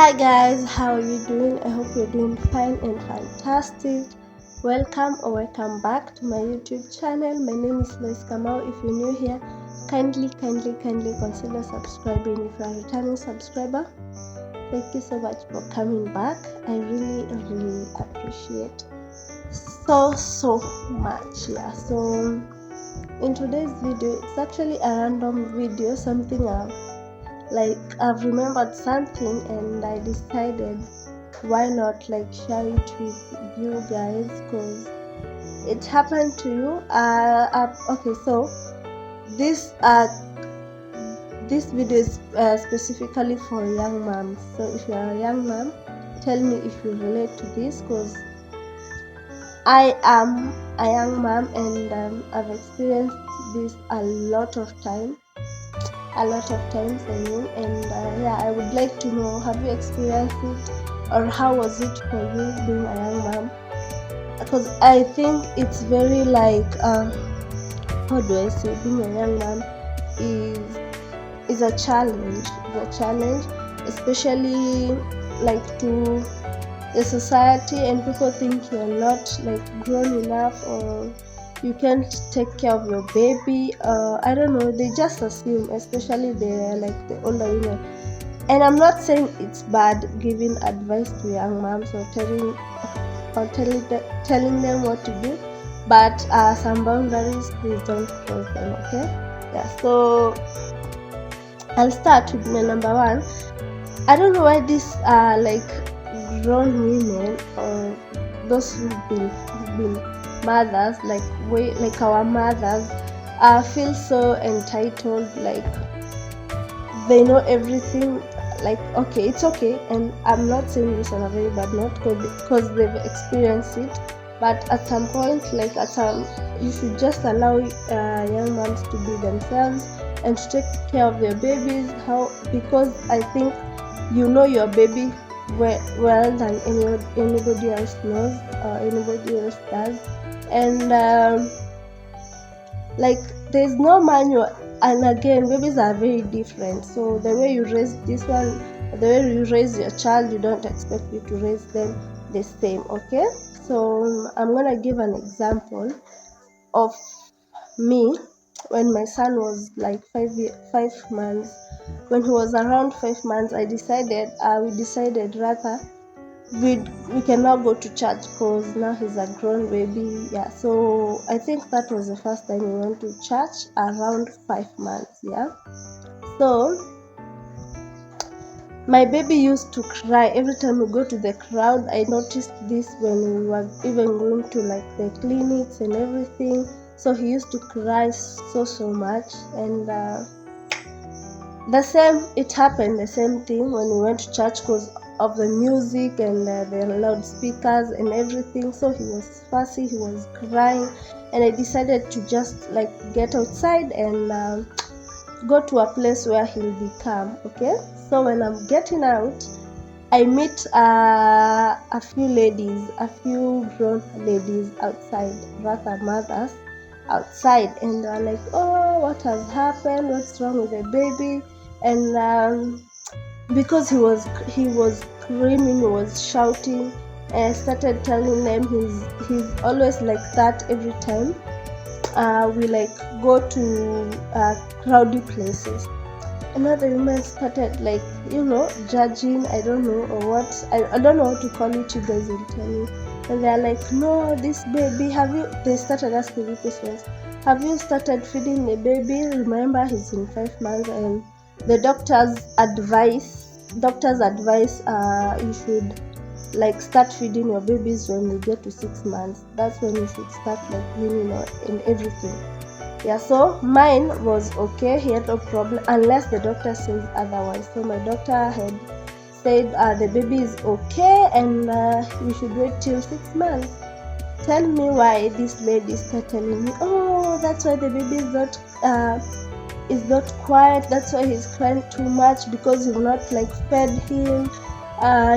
Hi guys, how are you doing? I hope you're doing fine and fantastic. Welcome back to my YouTube channel. My name is Lois Kamau. If you're new here, kindly consider subscribing. If you're a returning subscriber, thank you so much for coming back. I really appreciate so much. So in today's video, it's actually a random video, something I've remembered something and I decided why not share it with you guys because it happened to you. Okay, so this video is specifically for young moms. So if you are a young mom, tell me if you relate to this because I am a young mom and I've experienced this a lot of times and I would like to know, have you experienced it or how was it for you being a young mom? Because I think it's very how do I say, being a young mom is a challenge. Especially to the society, and people think you're not grown enough or you can't take care of your baby. I don't know, they just assume, especially the older women. And I'm not saying it's bad giving advice to young moms or telling them what to do, but some boundaries, please don't cross them. Okay, so I'll start with my number one. I don't know why these grown women or those who've been mothers, our mothers, feel so entitled, they know everything. Okay, it's okay, and I'm not saying this on a very bad note because they've experienced it, but at some point, you should just allow young moms to be themselves and to take care of their babies. Because I think you know your baby well than anybody else knows or anybody else does, and there's no manual. And again, babies are very different, so the way you raise this one, the way you raise your child, you don't expect you to raise them the same. Okay, so I'm gonna give an example of me when my son was 5 months. When he was around 5 months, we decided rather we cannot go to church because now he's a grown baby. So I think that was the first time we went to church around 5 months. So my baby used to cry every time we go to the crowd. I noticed this when we were even going to the clinics and everything. So he used to cry so much, and it happened the same thing when we went to church because of the music and the loudspeakers and everything. So he was fussy, he was crying, and I decided to just get outside and go to a place where he'll be calm. Okay, so when I'm getting out, I meet a few grown ladies outside, rather mothers outside, and they're like, oh, what has happened, what's wrong with the baby? And because he was screaming, he was shouting, and I started telling them he's always like that every time we go to crowded places. Another woman started judging, I don't know, or what, I don't know how to call it, you guys will tell me. And they're like, no, this baby, they started asking me questions. Have you started feeding the baby? Remember, he's in 5 months, and the doctor's advice you should start feeding your babies when you get to 6 months. That's when you should start cleaning and everything. So mine was okay, he had no problem unless the doctor says otherwise. So my doctor had said the baby is okay and we should wait till 6 months. Tell me why this lady started telling me, oh, that's why the baby is not quiet, that's why he's crying too much, because you've not fed him,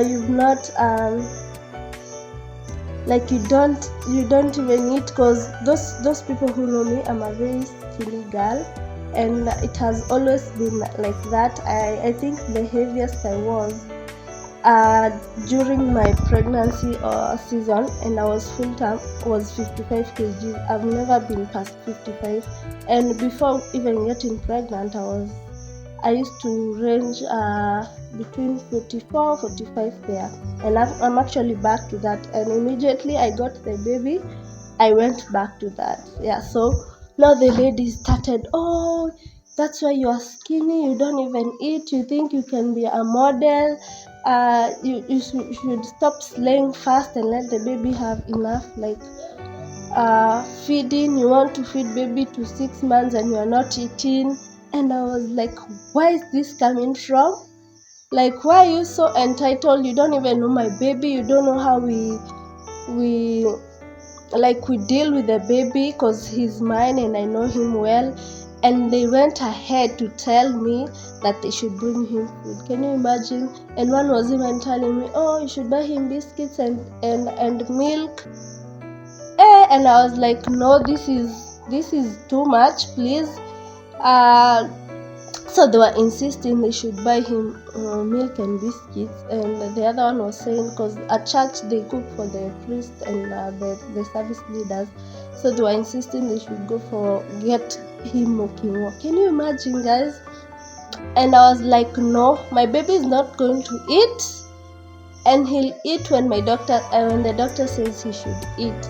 you've not you don't even eat. Because those people who know me, I'm a very skinny girl, and it has always been like that. I think the heaviest I was during my pregnancy season, and I was full term, was 55 kg. I've never been past 55, and before even getting pregnant, I used to range between 44 45 there, and I'm actually back to that. And immediately I got the baby, I went back to that. Yeah, so now the ladies started, oh, that's why you are skinny, you don't even eat, you think you can be a model, you should stop slaying fast and let the baby have enough, like feeding, you want to feed baby to 6 months and you're not eating. And I was like, where is this coming from? Like, why are you so entitled? You don't even know my baby, you don't know how we deal with the baby, because he's mine and I know him well. And they went ahead to tell me that they should bring him food. Can you imagine? And one was even telling me, oh, you should buy him biscuits and milk. And I was like, no, this is too much, please. So they were insisting they should buy him milk and biscuits. And the other one was saying, because at church they cook for the priest and the service leaders, so they were insisting they should get him moking. Can you imagine, guys? And I was like, no, my baby is not going to eat, and he'll eat when the doctor says he should eat.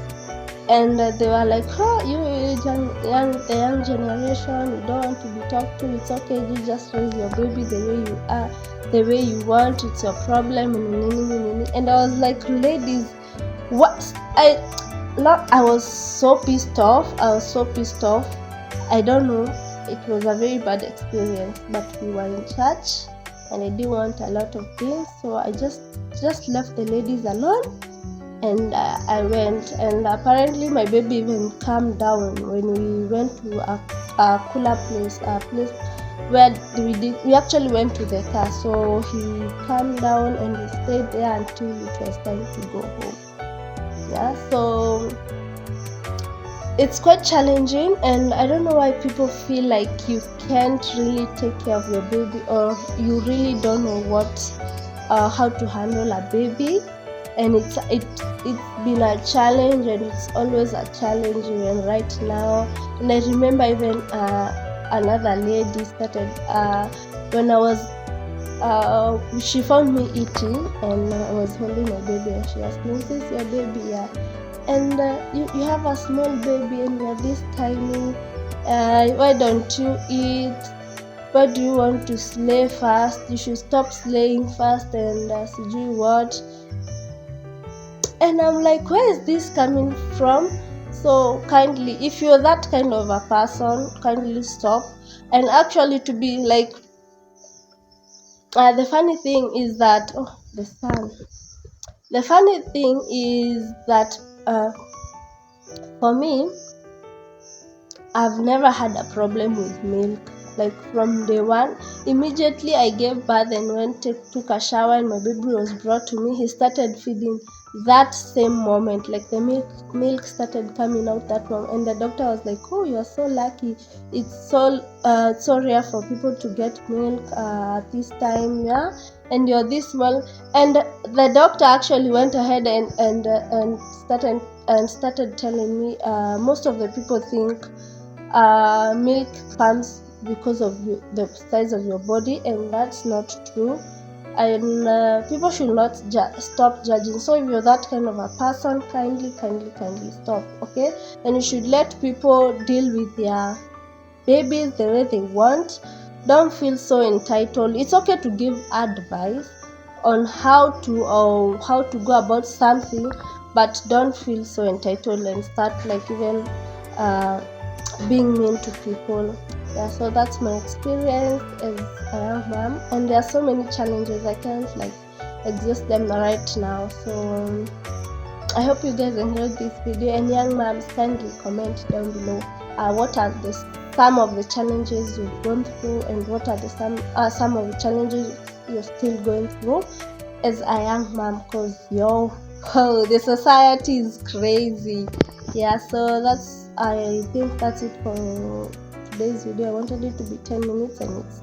And they were like, oh, the young generation, you don't want to be talked to, it's okay, you just raise your baby the way you are, the way you want, it's your problem. And I was like, ladies, what? I was so pissed off. I don't know, it was a very bad experience, but we were in church and I didn't want a lot of things, so I just left the ladies alone. And I went, and apparently my baby even calmed down when we went to a cooler place, a place where we actually went to the car. So he calmed down and we stayed there until it was time to go home. Yeah, so it's quite challenging, and I don't know why people feel like you can't really take care of your baby, or you really don't know how to handle a baby. And it's been a challenge, and it's always a challenge even right now. And I remember even another lady started when I was she found me eating, and I was holding my baby, and she asked me, is this your baby? Yeah. And you have a small baby and you're this tiny, why don't you eat? Why do you want to slay fast? You should stop slaying fast and sijui what. And I'm like, where is this coming from? So kindly, if you're that kind of a person, kindly stop. And actually, to be like, the funny thing is that, oh, the sun. The funny thing is that for me, I've never had a problem with milk. Like from day one, immediately I gave birth and took a shower and my baby was brought to me, he started feeding that same moment. Like the milk started coming out that moment, and the doctor was like, oh, you're so lucky, it's so rare for people to get milk at this time, yeah, and you're this small. And the doctor actually went ahead and started telling me, most of the people think milk comes because of the size of your body, and that's not true. And people should not stop judging. So if you're that kind of a person, kindly stop, okay? And you should let people deal with their babies the way they want. Don't feel so entitled. It's okay to give advice on how to go about something, but don't feel so entitled and start like even being mean to people. Yeah, so that's my experience as a young mom, and there are so many challenges, I can't like exhaust them right now. So I hope you guys enjoyed this video, and young moms, kindly comment down below what are some of the challenges you've gone through, and what are some of the challenges you're still going through as a young mom, because the society is crazy. Yeah, so I think that's it for today's video. I wanted it to be 10 minutes, and it's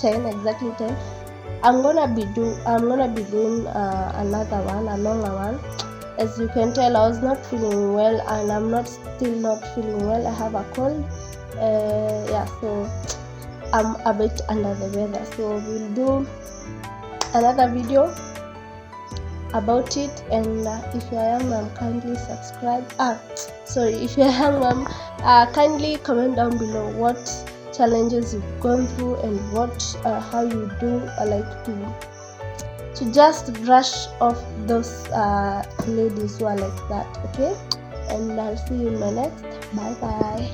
10, exactly 10. I'm gonna be doing another one, a longer one. As you can tell, I was not feeling well, and I'm still not feeling well. I have a cold. Yeah, so I'm a bit under the weather. So we'll do another video about it. And if you're a young mom, kindly subscribe. If you're a young mom, kindly comment down below what challenges you've gone through and how you do to just brush off those ladies who are like that. Okay, and I'll see you in my next. Bye bye.